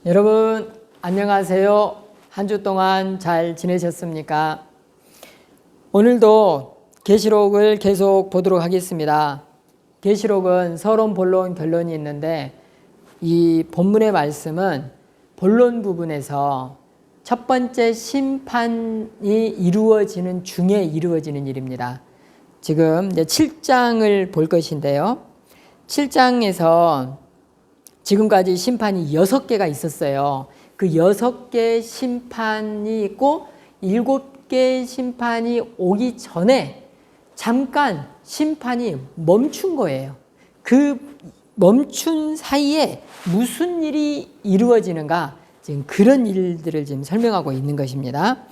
여러분 안녕하세요. 한 주 동안 잘 지내셨습니까? 오늘도 계시록을 계속 보도록 하겠습니다. 계시록은 서론, 본론, 결론이 있는데 이 본문의 말씀은 본론 부분에서 첫 번째 심판이 이루어지는 중에 이루어지는 일입니다. 지금 이제 7장을 볼 것인데요. 7장에서 지금까지 심판이 6개가 있었어요. 그 6개 심판이 있고 7개 심판이 오기 전에 잠깐 심판이 멈춘 거예요. 그 멈춘 사이에 무슨 일이 이루어지는가, 지금 그런 일들을 지금 설명하고 있는 것입니다.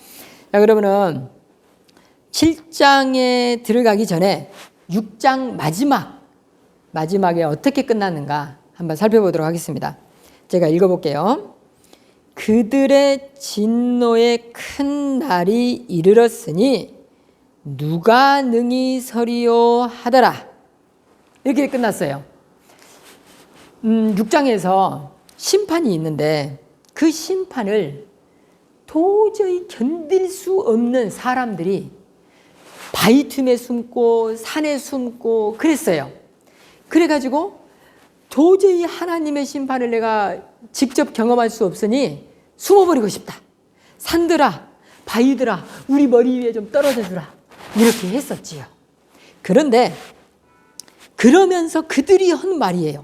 자, 그러면은 7장에 들어가기 전에 6장 마지막에 어떻게 끝났는가 한번 살펴보도록 하겠습니다. 제가 읽어볼게요. 그들의 진노의 큰 날이 이르렀으니 누가 능히 서리요 하더라. 이렇게 끝났어요. 6장에서 심판이 있는데 그 심판을 도저히 견딜 수 없는 사람들이 바위 틈에 숨고 산에 숨고 그랬어요. 그래가지고 도저히 하나님의 심판을 내가 직접 경험할 수 없으니 숨어버리고 싶다. 산들아, 바위들아, 우리 머리 위에 좀 떨어져 주라. 이렇게 했었지요. 그런데 그러면서 그들이 한 말이에요.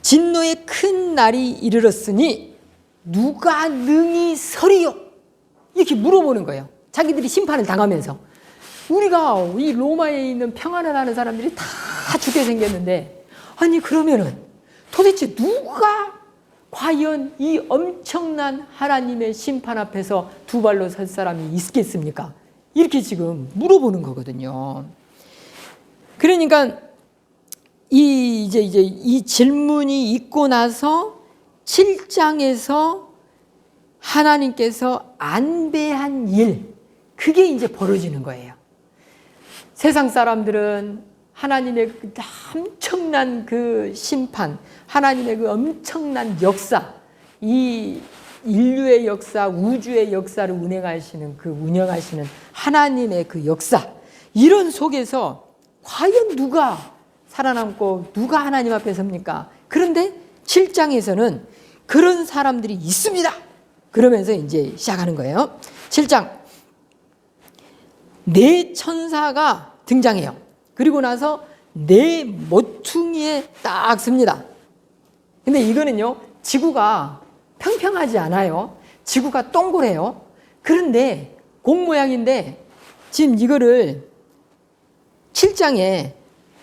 진노의 큰 날이 이르렀으니 누가 능히 서리요? 이렇게 물어보는 거예요. 자기들이 심판을 당하면서. 우리가 이 로마에 있는 평안을 하는 사람들이 다 죽게 생겼는데, 아니 그러면은 도대체 누가 과연 이 엄청난 하나님의 심판 앞에서 두 발로 설 사람이 있겠습니까? 이렇게 지금 물어보는 거거든요. 그러니까 이제 이 질문이 있고 나서 7장에서 하나님께서 안배한 일, 그게 이제 벌어지는 거예요. 세상 사람들은 하나님의 그 엄청난 그 심판, 하나님의 그 엄청난 역사, 이 인류의 역사, 우주의 역사를 운영하시는 하나님의 그 역사, 이런 속에서 과연 누가 살아남고 누가 하나님 앞에 섭니까? 그런데 7장에서는 그런 사람들이 있습니다. 그러면서 이제 시작하는 거예요. 7장. 네 천사가 등장해요. 그리고 나서 네 모퉁이에 딱 섭니다. 근데 이거는요, 지구가 평평하지 않아요. 지구가 동그래요. 그런데 공 모양인데 지금 이거를 7장에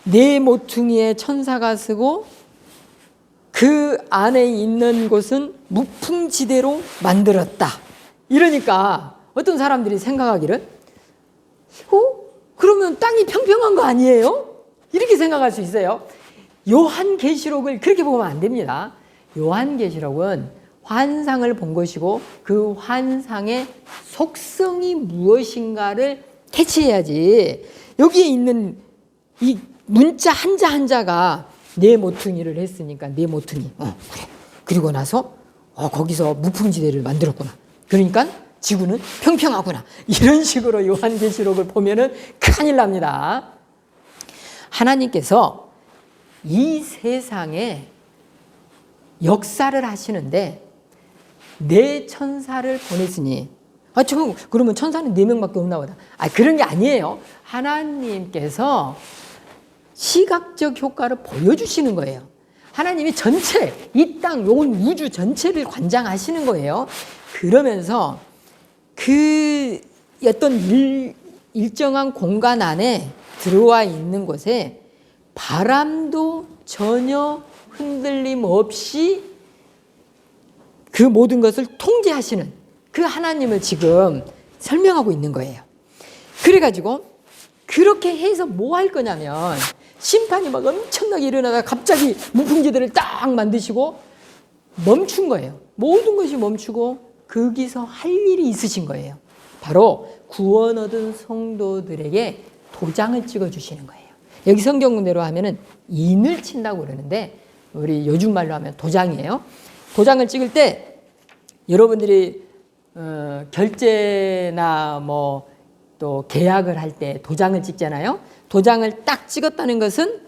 네 모퉁이에 천사가 서고 그 안에 있는 곳은 무풍지대로 만들었다. 이러니까 어떤 사람들이 생각하기를 그러면 땅이 평평한 거 아니에요? 이렇게 생각할 수 있어요. 요한계시록을 그렇게 보면 안 됩니다. 요한계시록은 환상을 본 것이고 그 환상의 속성이 무엇인가를 캐치해야지. 여기에 있는 이 문자 한자 한자가 네 모퉁이를 했으니까 네 모퉁이. 그래. 그리고 나서 거기서 무풍지대를 만들었구나. 그러니까 지구는 평평하구나. 이런 식으로 요한계시록을 보면은 큰일 납니다. 하나님께서 이 세상에 역사를 하시는데 네 천사를 보냈으니, 지금 그러면 천사는 4명밖에 없나 보다. 그런 게 아니에요. 하나님께서 시각적 효과를 보여주시는 거예요. 하나님이 전체, 이 땅, 온 우주 전체를 관장하시는 거예요. 그러면서 그 어떤 일정한 공간 안에 들어와 있는 곳에 바람도 전혀 흔들림 없이 그 모든 것을 통제하시는 그 하나님을 지금 설명하고 있는 거예요. 그래가지고 그렇게 해서 뭐 할 거냐면 심판이 막 엄청나게 일어나다가 갑자기 무풍지대를 딱 만드시고 멈춘 거예요. 모든 것이 멈추고 거기서 할 일이 있으신 거예요. 바로 구원 얻은 성도들에게 도장을 찍어주시는 거예요. 여기 성경대로 하면은 인을 친다고 그러는데 우리 요즘 말로 하면 도장이에요. 도장을 찍을 때 여러분들이 결제나 뭐 또 계약을 할 때 도장을 찍잖아요. 도장을 딱 찍었다는 것은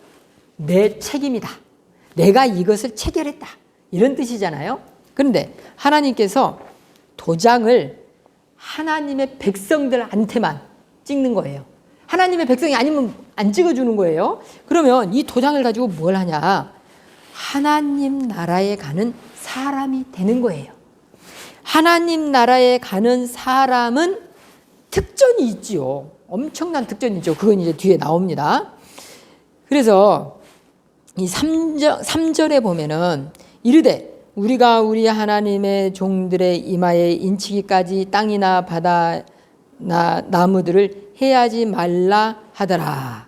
내 책임이다. 내가 이것을 체결했다. 이런 뜻이잖아요. 그런데 하나님께서 도장을 하나님의 백성들한테만 찍는 거예요. 하나님의 백성이 아니면 안 찍어주는 거예요. 그러면 이 도장을 가지고 뭘 하냐? 하나님 나라에 가는 사람이 되는 거예요. 하나님 나라에 가는 사람은 특전이 있지요. 엄청난 특전이 있죠. 그건 이제 뒤에 나옵니다. 그래서 이 3절에 보면은 이르되 우리가 우리 하나님의 종들의 이마에 인치기까지 땅이나 바다나 나무들을 해하지 말라 하더라.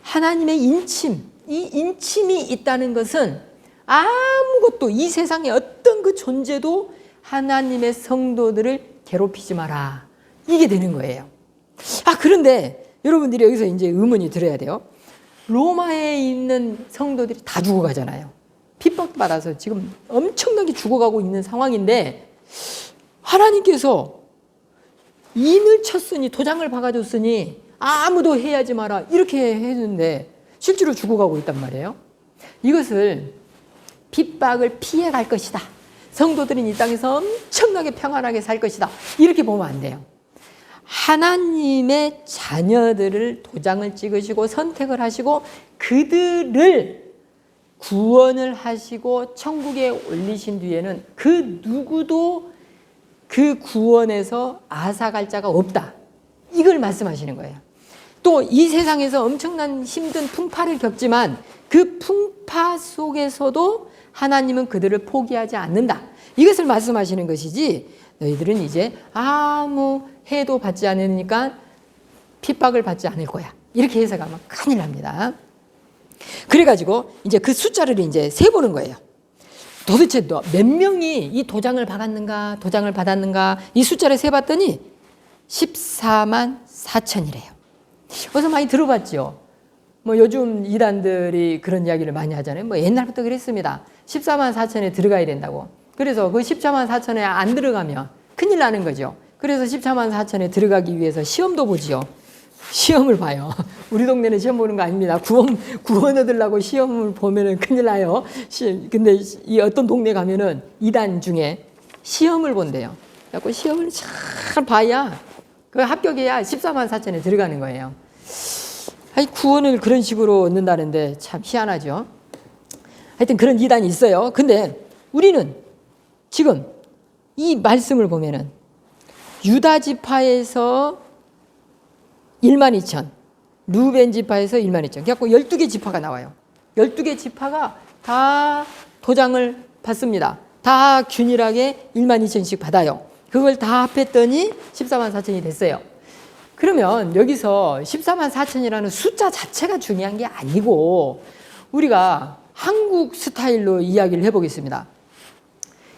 하나님의 인침, 이 인침이 있다는 것은 아무것도 이 세상에 어떤 그 존재도 하나님의 성도들을 괴롭히지 마라. 이게 되는 거예요. 그런데 여러분들이 여기서 이제 의문이 들어야 돼요. 로마에 있는 성도들이 다 죽어가잖아요. 핍박받아서 지금 엄청나게 죽어가고 있는 상황인데 하나님께서 인을 쳤으니 도장을 박아줬으니 아무도 해야지 마라 이렇게 해주는데 실제로 죽어가고 있단 말이에요. 이것을 핍박을 피해갈 것이다. 성도들은 이 땅에서 엄청나게 평안하게 살 것이다. 이렇게 보면 안 돼요. 하나님의 자녀들을 도장을 찍으시고 선택을 하시고 그들을 구원을 하시고 천국에 올리신 뒤에는 그 누구도 그 구원에서 앗아갈 자가 없다. 이걸 말씀하시는 거예요. 또 이 세상에서 엄청난 힘든 풍파를 겪지만 그 풍파 속에서도 하나님은 그들을 포기하지 않는다. 이것을 말씀하시는 것이지 너희들은 이제 아무 해도 받지 않으니까 핍박을 받지 않을 거야. 이렇게 해석하면 큰일 납니다. 그래가지고 이제 그 숫자를 이제 세보는 거예요. 도대체 몇 명이 이 도장을 박았는가, 도장을 받았는가, 이 숫자를 세봤더니 14만 4천이래요. 어디서 많이 들어봤죠? 뭐 요즘 이단들이 그런 이야기를 많이 하잖아요. 뭐 옛날부터 그랬습니다. 14만 4천에 들어가야 된다고. 그래서 그 14만 4천에 안 들어가면 큰일 나는 거죠. 그래서 14만 4천에 들어가기 위해서 시험도 보지요. 시험을 봐요. 우리 동네는 시험 보는 거 아닙니다. 구원 얻으려고 시험을 보면은 큰일 나요. 근데 이 어떤 동네 가면은 이단 중에 시험을 본대요. 그래서 시험을 잘 봐야 그 합격해야 14만 4천에 들어가는 거예요. 구원을 그런 식으로 얻는다는데 참 희한하죠. 하여튼 그런 이단이 있어요. 근데 우리는 지금 이 말씀을 보면은 유다 지파에서 1만 2천, 루벤 지파에서 1만 2천. 그래갖고 12개 지파가 나와요. 12개 지파가 다 도장을 받습니다. 다 균일하게 1만 2천씩 받아요. 그걸 다 합했더니 14만 4천이 됐어요. 그러면 여기서 14만 4천이라는 숫자 자체가 중요한 게 아니고 우리가 한국 스타일로 이야기를 해보겠습니다.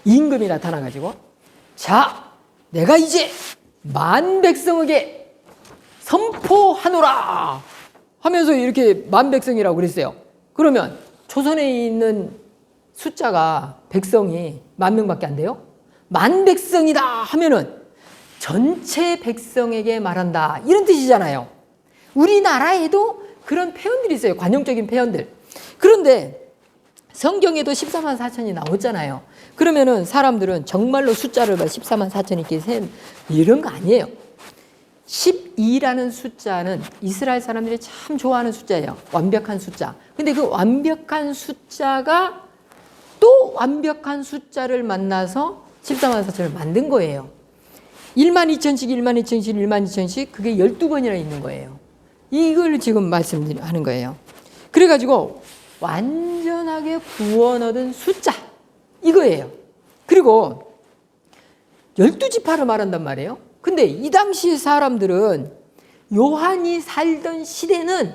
임금이 나타나가지고 자, 내가 이제 만 백성에게 선포하노라 하면서 이렇게 만 백성이라고 그랬어요. 그러면 조선에 있는 숫자가 백성이 10,000명밖에 안 돼요? 만 백성이다 하면은 전체 백성에게 말한다 이런 뜻이잖아요. 우리나라에도 그런 표현들이 있어요. 관용적인 표현들. 그런데 성경에도 14만 4천이 나오잖아요. 그러면은 사람들은 정말로 숫자를 14만 4천 이렇게 센 이런 거 아니에요. 12라는 숫자는 이스라엘 사람들이 참 좋아하는 숫자예요. 완벽한 숫자. 근데 그 완벽한 숫자가 또 완벽한 숫자를 만나서 14만 4천을 만든 거예요. 1만 2천씩, 1만 2천씩, 1만 2천씩 그게 12번이나 있는 거예요. 이걸 지금 말씀하는 거예요. 그래가지고 완전하게 구원 얻은 숫자 이거예요. 그리고 12지파를 말한단 말이에요. 근데 이 당시 사람들은 요한이 살던 시대는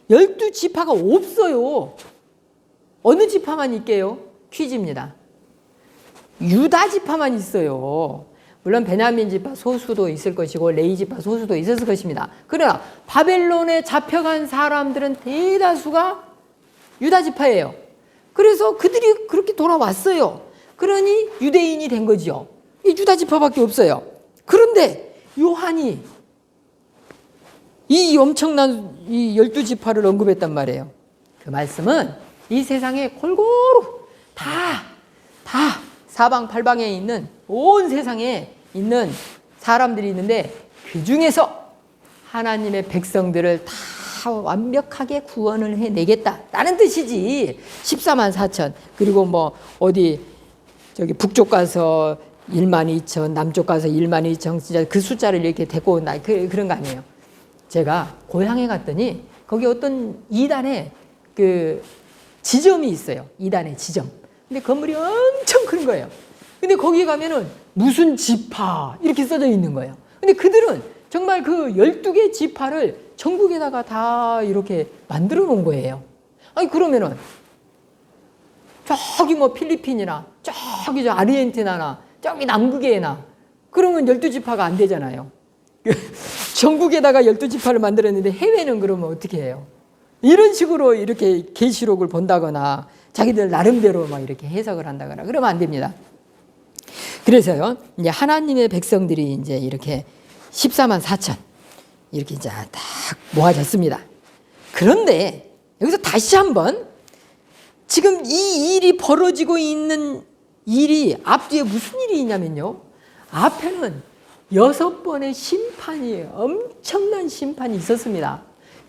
12지파가 없어요. 어느 지파만 있게요? 퀴즈입니다. 유다 지파만 있어요. 물론 베냐민 지파 소수도 있을 것이고 레위 지파 소수도 있었을 것입니다. 그러나 바벨론에 잡혀간 사람들은 대다수가 유다 지파예요. 그래서 그들이 그렇게 돌아왔어요. 그러니 유대인이 된 거죠. 이 유다 지파밖에 없어요. 그런데 요한이 이 엄청난 이 12지파를 언급했단 말이에요. 그 말씀은 이 세상에 골고루 다 사방팔방에 있는 온 세상에 있는 사람들이 있는데 그 중에서 하나님의 백성들을 다 완벽하게 구원을 해내겠다라는 뜻이지. 14만 4천 그리고 뭐 어디 저기 북쪽 가서 1만 2천 남쪽 가서 1만 2천 진짜 그 숫자를 이렇게 데리고 온다 그런 거 아니에요. 제가 고향에 갔더니 거기 어떤 이단의 그 지점이 있어요. 이단의 지점. 근데 건물이 엄청 큰 거예요. 근데 거기 가면은 무슨 지파 이렇게 써져 있는 거예요. 근데 그들은 정말 그 12개 지파를 전국에다가 다 이렇게 만들어 놓은 거예요. 아니 그러면은 저기 뭐 필리핀이나 저기 저 아르헨티나나 저기 남극에나 그러면 12지파가 안 되잖아요. 전국에다가 12지파를 만들었는데 해외는 그러면 어떻게 해요? 이런 식으로 이렇게 계시록을 본다거나 자기들 나름대로 막 이렇게 해석을 한다거나 그러면 안 됩니다. 그래서요, 이제 하나님의 백성들이 이제 이렇게 14만 4천 이렇게 이제 딱 모아졌습니다. 그런데 여기서 다시 한번 지금 이 일이 벌어지고 있는 일이 앞뒤에 무슨 일이 있냐면요. 앞에는 6번의 심판이 엄청난 심판이 있었습니다.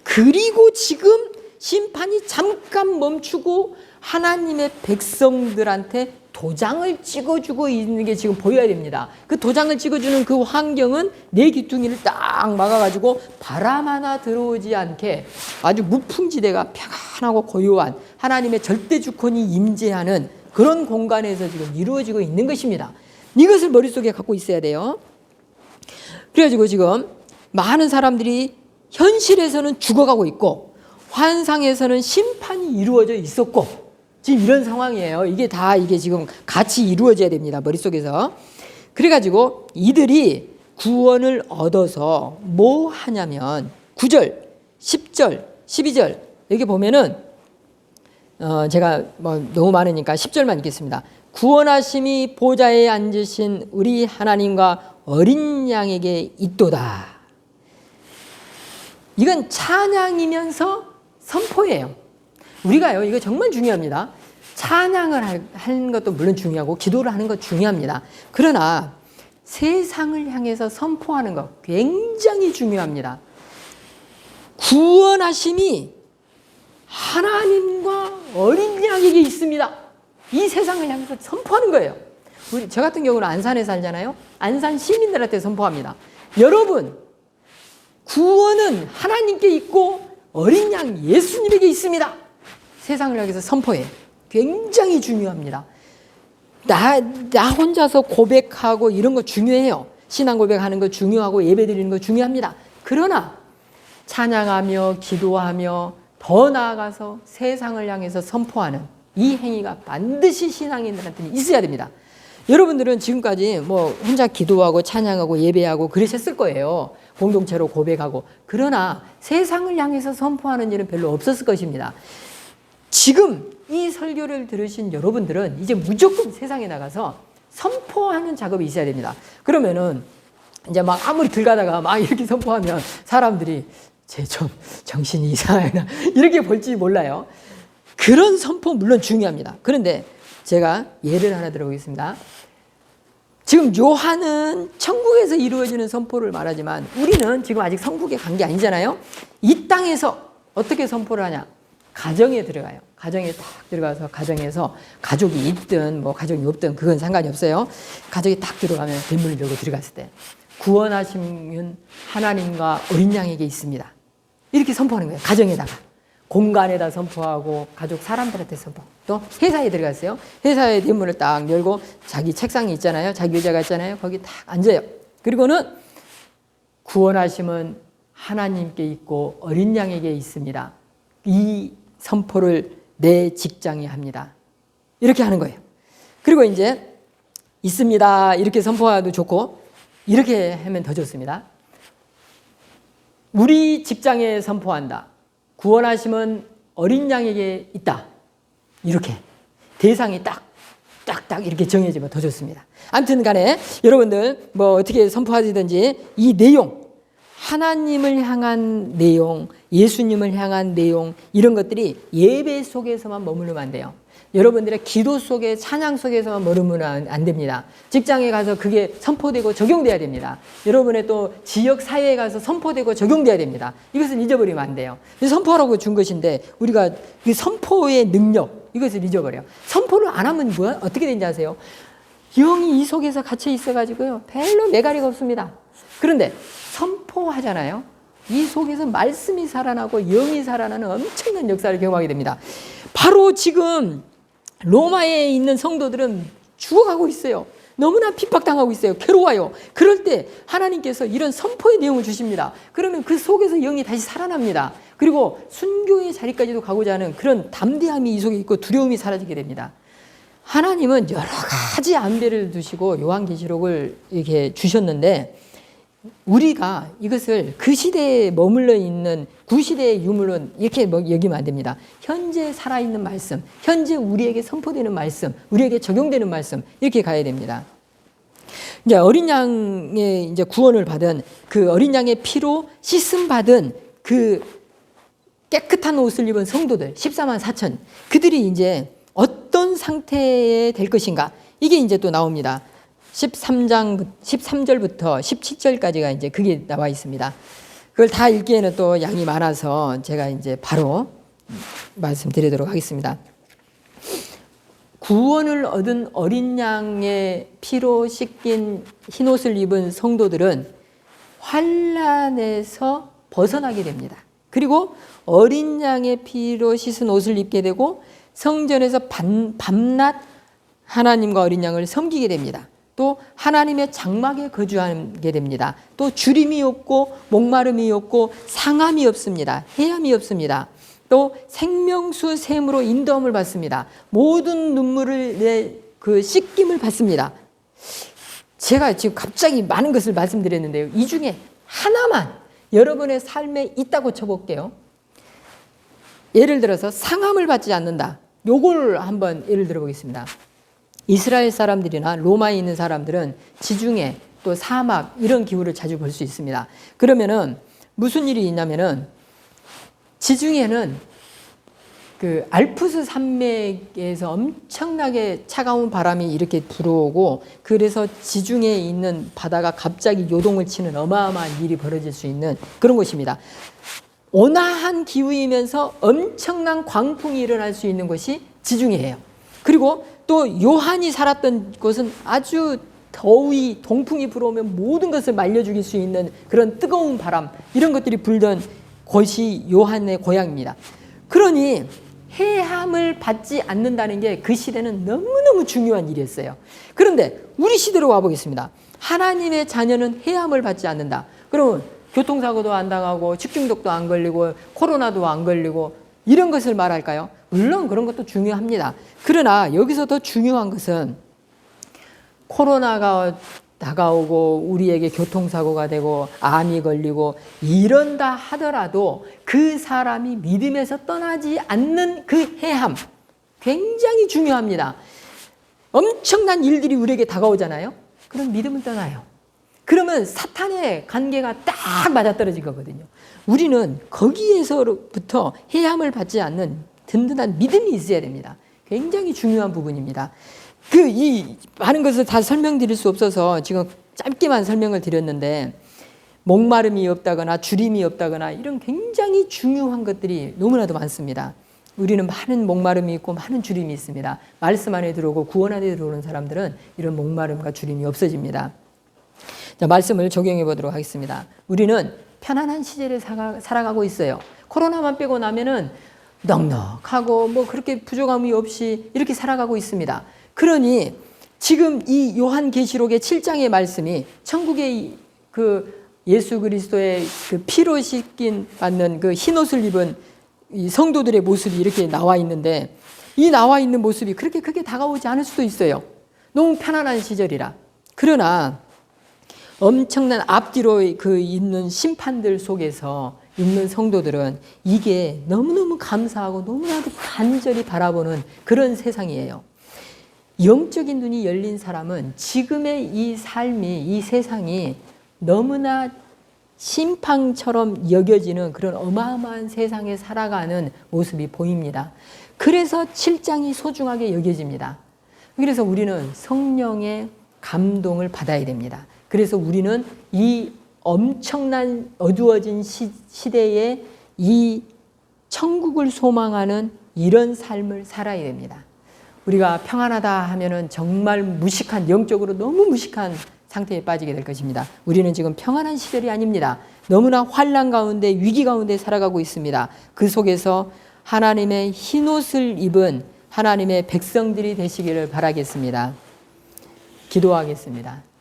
그리고 지금 심판이 잠깐 멈추고 하나님의 백성들한테 도장을 찍어주고 있는 게 지금 보여야 됩니다. 그 도장을 찍어주는 그 환경은 내 귀퉁이를 딱 막아가지고 바람 하나 들어오지 않게 아주 무풍지대가 평안하고 고요한 하나님의 절대 주권이 임재하는 그런 공간에서 지금 이루어지고 있는 것입니다. 이것을 머릿속에 갖고 있어야 돼요. 그래가지고 지금 많은 사람들이 현실에서는 죽어가고 있고 환상에서는 심판이 이루어져 있었고 지금 이런 상황이에요. 이게 지금 같이 이루어져야 됩니다. 머릿속에서. 그래가지고 이들이 구원을 얻어서 뭐 하냐면 9절, 10절, 12절 여기 보면은 제가 뭐 너무 많으니까 10절만 읽겠습니다. 구원하심이 보좌에 앉으신 우리 하나님과 어린 양에게 있도다. 이건 찬양이면서 선포예요. 우리가요, 이거 정말 중요합니다. 찬양을 하는 것도 물론 중요하고 기도를 하는 것 중요합니다. 그러나 세상을 향해서 선포하는 것 굉장히 중요합니다. 구원하심이 하나님과 어린 양에게 있습니다. 이 세상을 향해서 선포하는 거예요. 저 같은 경우는 안산에 살잖아요. 안산 시민들한테 선포합니다. 여러분, 구원은 하나님께 있고 어린 양 예수님에게 있습니다. 세상을 향해서 선포해. 굉장히 중요합니다. 나 혼자서 고백하고 이런 거 중요해요. 신앙 고백하는 거 중요하고 예배 드리는 거 중요합니다. 그러나 찬양하며 기도하며 더 나아가서 세상을 향해서 선포하는 이 행위가 반드시 신앙인들한테는 있어야 됩니다. 여러분들은 지금까지 뭐 혼자 기도하고 찬양하고 예배하고 그러셨을 거예요. 공동체로 고백하고. 그러나 세상을 향해서 선포하는 일은 별로 없었을 것입니다. 지금 이 설교를 들으신 여러분들은 이제 무조건 세상에 나가서 선포하는 작업이 있어야 됩니다. 그러면은 이제 막 아무리 길 가다가 막 이렇게 선포하면 사람들이 쟤 좀 정신이 이상하나 이렇게 볼지 몰라요. 그런 선포 물론 중요합니다. 그런데 제가 예를 하나 들어보겠습니다. 지금 요한은 천국에서 이루어지는 선포를 말하지만 우리는 지금 아직 천국에 간 게 아니잖아요. 이 땅에서 어떻게 선포를 하냐? 가정에 들어가요. 가정에 딱 들어가서 가정에서 가족이 있든 뭐 가족이 없든 그건 상관이 없어요. 가족이 딱 들어가면 대문을 열고 들어갔을 때 구원하심은 하나님과 어린 양에게 있습니다. 이렇게 선포하는 거예요. 가정에다가. 공간에다 선포하고 가족 사람들한테 선포. 또 회사에 들어갔어요. 회사의 대문을 딱 열고 자기 책상이 있잖아요. 자기 의자가 있잖아요. 거기 딱 앉아요. 그리고는 구원하심은 하나님께 있고 어린 양에게 있습니다. 이 선포를 내 직장에 합니다. 이렇게 하는 거예요. 그리고 이제 있습니다. 이렇게 선포해도 좋고 이렇게 하면 더 좋습니다. 우리 직장에 선포한다. 구원하심은 어린 양에게 있다. 이렇게 대상이 딱 딱딱 이렇게 정해지면 더 좋습니다. 아무튼 간에 여러분들 뭐 어떻게 선포하시든지 이 내용, 하나님을 향한 내용, 예수님을 향한 내용, 이런 것들이 예배 속에서만 머무르면 안 돼요. 여러분들의 기도 속에, 찬양 속에서만 머무르면 안 됩니다. 직장에 가서 그게 선포되고 적용돼야 됩니다. 여러분의 또 지역 사회에 가서 선포되고 적용돼야 됩니다. 이것을 잊어버리면 안 돼요. 선포하라고 준 것인데 우리가 그 선포의 능력, 이것을 잊어버려요. 선포를 안 하면 뭐야? 어떻게 되는지 아세요? 영이 이 속에서 갇혀 있어가지고요, 별로 매가리가 없습니다. 그런데 선포하잖아요. 이 속에서 말씀이 살아나고 영이 살아나는 엄청난 역사를 경험하게 됩니다. 바로 지금 로마에 있는 성도들은 죽어가고 있어요. 너무나 핍박당하고 있어요. 괴로워요. 그럴 때 하나님께서 이런 선포의 내용을 주십니다. 그러면 그 속에서 영이 다시 살아납니다. 그리고 순교의 자리까지도 가고자 하는 그런 담대함이 이 속에 있고 두려움이 사라지게 됩니다. 하나님은 여러 가지 안배를 두시고 요한계시록을 이렇게 주셨는데, 우리가 이것을 그 시대에 머물러 있는 구시대의 유물은 이렇게 여기면 안 됩니다. 현재 살아있는 말씀, 현재 우리에게 선포되는 말씀, 우리에게 적용되는 말씀, 이렇게 가야 됩니다. 이제 어린 양의 이제 구원을 받은, 그 어린 양의 피로 씻음 받은 그 깨끗한 옷을 입은 성도들 14만 4천, 그들이 이제 어떤 상태에 될 것인가, 이게 이제 또 나옵니다. 13절부터 17절까지가 이제 그게 나와 있습니다. 그걸 다 읽기에는 또 양이 많아서 제가 이제 바로 말씀드리도록 하겠습니다. 구원을 얻은 어린 양의 피로 씻긴 흰옷을 입은 성도들은 환난에서 벗어나게 됩니다. 그리고 어린 양의 피로 씻은 옷을 입게 되고 성전에서 밤낮 하나님과 어린 양을 섬기게 됩니다. 또 하나님의 장막에 거주하게 됩니다. 또 주림이 없고 목마름이 없고 상함이 없습니다. 해함이 없습니다. 또 생명수 샘으로 인도함을 받습니다. 모든 눈물을 그 씻김을 받습니다. 제가 지금 갑자기 많은 것을 말씀드렸는데요, 이 중에 하나만 여러분의 삶에 있다고 쳐볼게요. 예를 들어서 상함을 받지 않는다. 요걸 한번 예를 들어 보겠습니다. 이스라엘 사람들이나 로마에 있는 사람들은 지중해 또 사막 이런 기후를 자주 볼 수 있습니다. 그러면은 무슨 일이 있냐면은, 지중해는 그 알프스 산맥에서 엄청나게 차가운 바람이 이렇게 불어오고, 그래서 지중해에 있는 바다가 갑자기 요동을 치는 어마어마한 일이 벌어질 수 있는 그런 곳입니다. 온화한 기후이면서 엄청난 광풍이 일어날 수 있는 곳이 지중해예요. 그리고 또 요한이 살았던 곳은 아주 더위, 동풍이 불어오면 모든 것을 말려 죽일 수 있는 그런 뜨거운 바람, 이런 것들이 불던 곳이 요한의 고향입니다. 그러니 해함을 받지 않는다는 게 그 시대는 너무너무 중요한 일이었어요. 그런데 우리 시대로 와보겠습니다. 하나님의 자녀는 해함을 받지 않는다. 그러면 교통사고도 안 당하고 식중독도 안 걸리고 코로나도 안 걸리고 이런 것을 말할까요? 물론 그런 것도 중요합니다. 그러나 여기서 더 중요한 것은 코로나가 다가오고 우리에게 교통사고가 되고 암이 걸리고 이런다 하더라도 그 사람이 믿음에서 떠나지 않는 그 해함, 굉장히 중요합니다. 엄청난 일들이 우리에게 다가오잖아요. 그럼 믿음을 떠나요. 그러면 사탄의 관계가 딱 맞아떨어진 거거든요. 우리는 거기에서부터 해함을 받지 않는 든든한 믿음이 있어야 됩니다. 굉장히 중요한 부분입니다. 이 많은 것을 다 설명드릴 수 없어서 지금 짧게만 설명을 드렸는데, 목마름이 없다거나 주림이 없다거나 이런 굉장히 중요한 것들이 너무나도 많습니다. 우리는 많은 목마름이 있고 많은 주림이 있습니다. 말씀 안에 들어오고 구원 안에 들어오는 사람들은 이런 목마름과 주림이 없어집니다. 자, 말씀을 적용해 보도록 하겠습니다. 우리는 편안한 시절에 살아가고 있어요. 코로나만 빼고 나면은 넉넉하고 뭐 그렇게 부족함이 없이 이렇게 살아가고 있습니다. 그러니 지금 이 요한계시록의 7장의 말씀이 천국의 그 예수 그리스도의 그 피로 씻긴 받는 그 흰옷을 입은 이 성도들의 모습이 이렇게 나와 있는데, 이 나와 있는 모습이 그렇게 크게 다가오지 않을 수도 있어요. 너무 편안한 시절이라. 그러나 엄청난 앞뒤로 그 있는 심판들 속에서 있는 성도들은 이게 너무너무 감사하고 너무나도 간절히 바라보는 그런 세상이에요. 영적인 눈이 열린 사람은 지금의 이 삶이, 이 세상이 너무나 심판처럼 여겨지는 그런 어마어마한 세상에 살아가는 모습이 보입니다. 그래서 7장이 소중하게 여겨집니다. 그래서 우리는 성령의 감동을 받아야 됩니다. 그래서 우리는 이 엄청난 어두워진 시대에 이 천국을 소망하는 이런 삶을 살아야 됩니다. 우리가 평안하다 하면은 정말 무식한, 영적으로 너무 무식한 상태에 빠지게 될 것입니다. 우리는 지금 평안한 시절이 아닙니다. 너무나 환난 가운데, 위기 가운데 살아가고 있습니다. 그 속에서 하나님의 흰옷을 입은 하나님의 백성들이 되시기를 바라겠습니다. 기도하겠습니다.